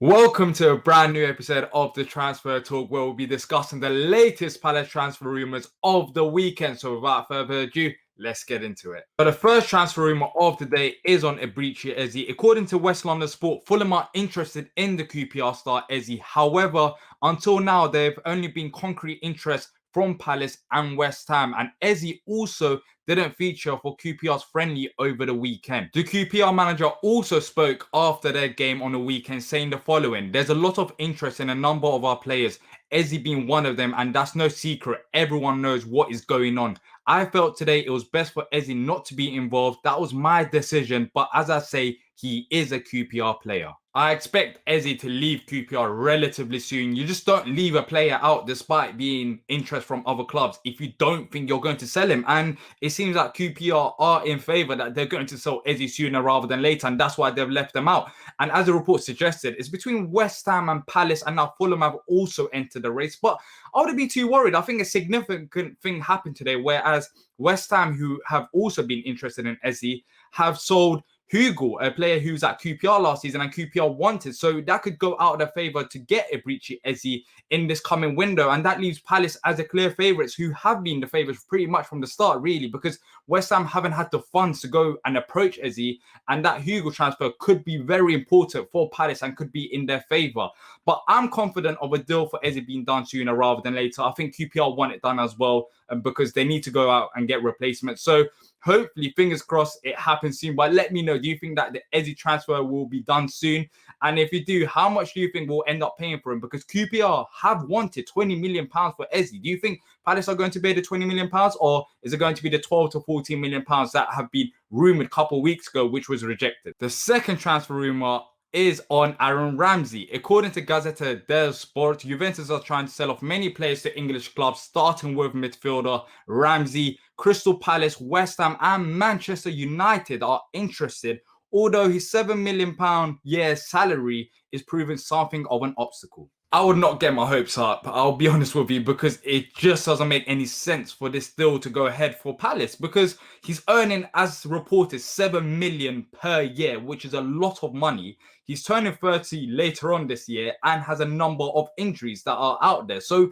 Welcome to a brand new episode of the Transfer Talk, where we'll be discussing the latest Palace transfer rumours of the weekend. So without further ado, let's get into it. But the first transfer rumour of the day is on Ebere Eze. According to West London Sport, Fulham are interested in the QPR star Eze. However, until now, there have only been concrete interest from Palace and West Ham. And Eze also didn't feature for QPR's friendly over the weekend. The QPR manager also spoke after their game on the weekend, saying the following: "There's a lot of interest in a number of our players, Eze being one of them, and that's no secret. Everyone knows what is going on. I felt today it was best for Eze not to be involved. That was my decision, but as I say, he is a QPR player." I expect Eze to leave QPR relatively soon. You just don't leave a player out despite being interest from other clubs if you don't think you're going to sell him. And it seems like QPR are in favour that they're going to sell Eze sooner rather than later, and that's why they've left them out. And as the report suggested, it's between West Ham and Palace, and now Fulham have also entered the race. But I wouldn't be too worried. I think a significant thing happened today, whereas West Ham, who have also been interested in Eze, have sold Hugo, a player who's at QPR last season and QPR wanted. So that could go out of their favour to get Ebere Eze in this coming window. And that leaves Palace as a clear favourites, who have been the favourites pretty much from the start, really, because West Ham haven't had the funds to go and approach Eze. And that Hugo transfer could be very important for Palace and could be in their favour. But I'm confident of a deal for Eze being done sooner rather than later. I think QPR want it done as well, because they need to go out and get replacements. So hopefully, fingers crossed, it happens soon. But let me know, do you think that the Eze transfer will be done soon? And if you do, how much do you think we'll end up paying for him? Because QPR have wanted £20 million for Eze. Do you think Palace are going to pay the £20 million, or is it going to be the £12 to £14 million that have been rumoured a couple of weeks ago, which was rejected? The second transfer rumour is on Aaron Ramsey. According to Gazzetta dello Sport, Juventus are trying to sell off many players to English clubs, starting with midfielder Ramsey. Crystal Palace, West Ham and Manchester United are interested, although his £7 million year salary is proving something of an obstacle. I would not get my hopes up, I'll be honest with you, because it just doesn't make any sense for this deal to go ahead for Palace, because he's earning, as reported, £7 million per year, which is a lot of money. He's turning 30 later on this year and has a number of injuries that are out there. So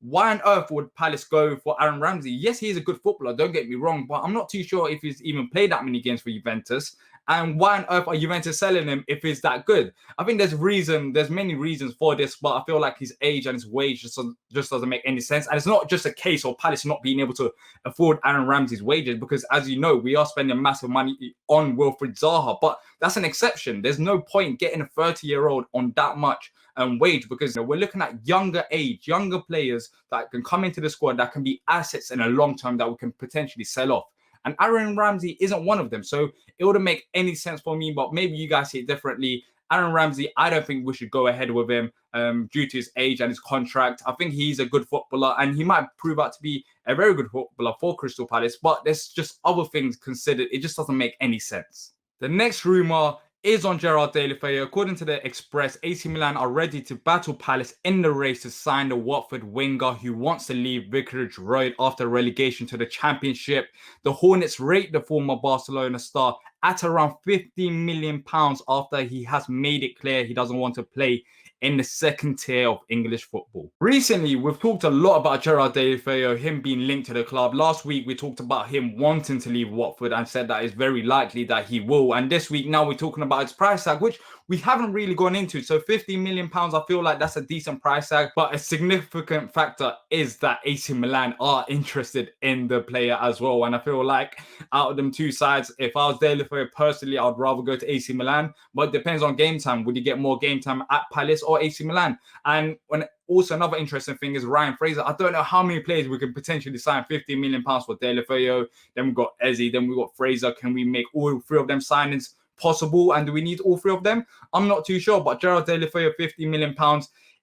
why on earth would Palace go for Aaron Ramsey? Yes, he's a good footballer, don't get me wrong, but I'm not too sure if he's even played that many games for Juventus. And why on earth are Juventus selling him if he's that good? I think there's many reasons for this, but I feel like his age and his wage just doesn't make any sense. And it's not just a case of Palace not being able to afford Aaron Ramsey's wages, because as you know, we are spending massive money on Wilfried Zaha, but that's an exception. There's no point getting a 30-year-old on that much wage, because we're looking at younger players that can come into the squad that can be assets in a long term that we can potentially sell off. And Aaron Ramsey isn't one of them. So it wouldn't make any sense for me, but maybe you guys see it differently. Aaron Ramsey, I don't think we should go ahead with him due to his age and his contract. I think he's a good footballer and he might prove out to be a very good footballer for Crystal Palace, but there's just other things considered. It just doesn't make any sense. The next rumour is on Gerard Deulofeu. According to the Express, AC Milan are ready to battle Palace in the race to sign the Watford winger who wants to leave Vicarage Road after relegation to the Championship. The Hornets rate the former Barcelona star at around £15 million after he has made it clear he doesn't want to play in the second tier of English football. Recently, we've talked a lot about Gerard Deulofeu, him being linked to the club. Last week, we talked about him wanting to leave Watford and said that it's very likely that he will. And this week, now we're talking about his price tag, which we haven't really gone into. So £15 million, I feel like that's a decent price tag. But a significant factor is that AC Milan are interested in the player as well. And I feel like out of them two sides, if I was Deulofeu personally, I'd rather go to AC Milan. But it depends on game time. Would you get more game time at Palace or AC Milan? And also another interesting thing is Ryan Fraser. I don't know how many players we can potentially sign £15 million for Deulofeu. Then we've got Eze, then we've got Fraser. Can we make all three of them signings possible? And do we need all three of them? I'm not too sure. But Gerard Deulofeu, £15 million,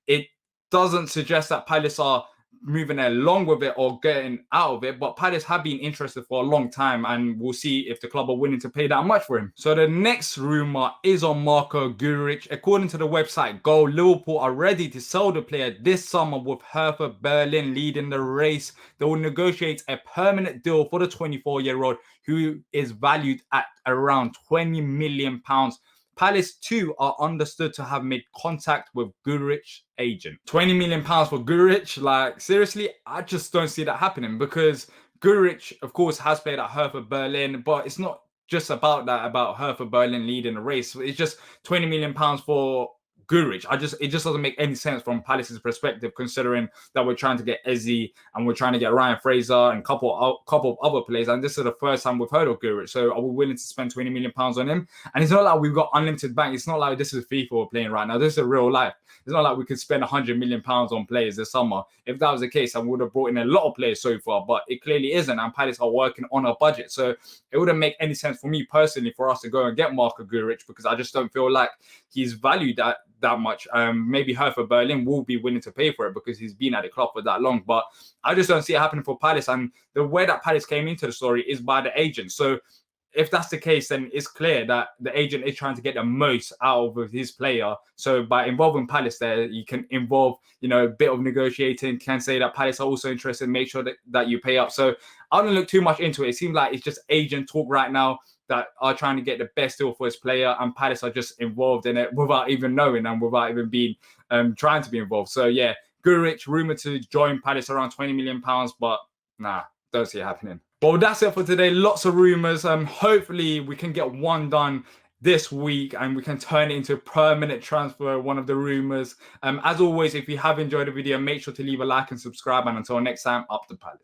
it doesn't suggest that Palace are moving along with it or getting out of it, but Palace have been interested for a long time, and we'll see if the club are willing to pay that much for him. So the next rumour is on Marko Grujic. According to the website Goal, Liverpool are ready to sell the player this summer, with Hertha Berlin leading the race. They will negotiate a permanent deal for the 24-year-old, who is valued at around £20 million Palace too are understood to have made contact with Guric's agent. £20 million for Grujic, like seriously, I just don't see that happening because Guric, of course, has played at Hertha Berlin, but it's not just about that, about Hertha Berlin leading the race. It's just £20 million for Guric. It just doesn't make any sense from Palace's perspective, considering that we're trying to get Eze and we're trying to get Ryan Fraser and a couple of other players. And this is the first time we've heard of Guric. So are we willing to spend £20 million on him? And it's not like we've got unlimited bank. It's not like this is FIFA we're playing right now. This is real life. It's not like we could spend £100 million on players this summer. If that was the case, I would have brought in a lot of players so far, but it clearly isn't. And Palace are working on a budget. So it wouldn't make any sense for me personally for us to go and get Marko Grujic, because I just don't feel like he's valued that much. Maybe Hertha Berlin will be willing to pay for it because he's been at the club for that long, but I just don't see it happening for Palace. And the way that Palace came into the story is by the agent. So if that's the case, then it's clear that the agent is trying to get the most out of his player. So by involving Palace there, you can involve, a bit of negotiating, can say that Palace are also interested, make sure that you pay up. So I don't look too much into it. It seems like it's just agent talk right now that are trying to get the best deal for his player, and Palace are just involved in it without even knowing and without even being trying to be involved. So yeah, Grujic rumored to join Palace around £20 million, but nah, don't see it happening. Well, that's it for today. Lots of rumors. Hopefully we can get one done this week and we can turn it into a permanent transfer, one of the rumors. As always, if you have enjoyed the video, make sure to leave a like and subscribe. And until next time, up the Palace.